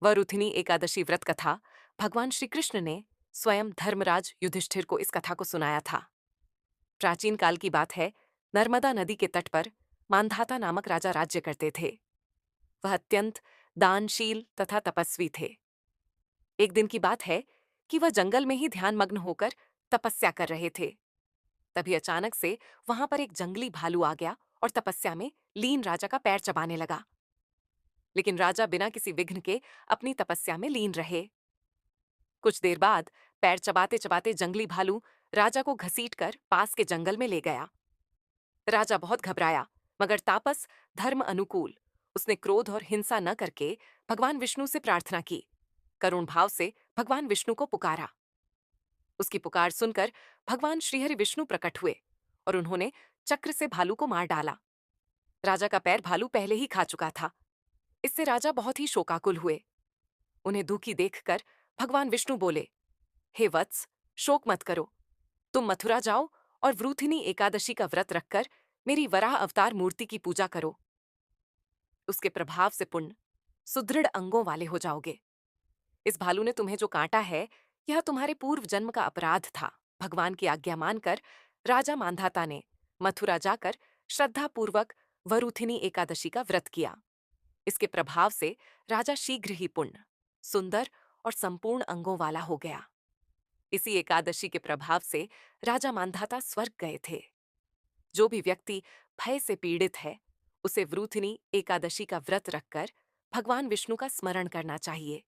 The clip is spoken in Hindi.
वरुथिनी एकादशी व्रत कथा भगवान श्री कृष्ण ने स्वयं धर्मराज युधिष्ठिर को इस कथा को सुनाया था। प्राचीन काल की बात है। नर्मदा नदी के तट पर मांधाता नामक राजा राज्य करते थे। वह अत्यंत दानशील तथा तपस्वी थे। एक दिन की बात है कि वह जंगल में ही ध्यानमग्न होकर तपस्या कर रहे थे। तभी अचानक से वहां पर एक जंगली भालू आ गया और तपस्या में लीन राजा का पैर चबाने लगा। लेकिन राजा बिना किसी विघ्न के अपनी तपस्या में लीन रहे। कुछ देर बाद पैर चबाते चबाते जंगली भालू राजा को घसीटकर पास के जंगल में ले गया। राजा बहुत घबराया, मगर तापस धर्म अनुकूल उसने क्रोध और हिंसा न करके भगवान विष्णु से प्रार्थना की। करुण भाव से भगवान विष्णु को पुकारा। उसकी पुकार सुनकर भगवान श्रीहरि विष्णु प्रकट हुए और उन्होंने चक्र से भालू को मार डाला। राजा का पैर भालू पहले ही खा चुका था। इससे राजा बहुत ही शोकाकुल हुए। उन्हें दुखी देखकर भगवान विष्णु बोले, हे वत्स, शोक मत करो। तुम मथुरा जाओ और वृथिनी एकादशी का व्रत रखकर मेरी वराह अवतार मूर्ति की पूजा करो। उसके प्रभाव से पुण्य सुदृढ़ अंगों वाले हो जाओगे। इस भालू ने तुम्हें जो काटा है, यह तुम्हारे पूर्व जन्म का अपराध था। भगवान की आज्ञा मानकर राजा मांधाता ने मथुरा जाकर श्रद्धापूर्वक वरुथिनी एकादशी का व्रत किया। इसके प्रभाव से राजा शीघ्र ही पुण्य, सुंदर और संपूर्ण अंगों वाला हो गया। इसी एकादशी के प्रभाव से राजा मांधाता स्वर्ग गए थे। जो भी व्यक्ति भय से पीड़ित है, उसे वृथिनी एकादशी का व्रत रखकर भगवान विष्णु का स्मरण करना चाहिए।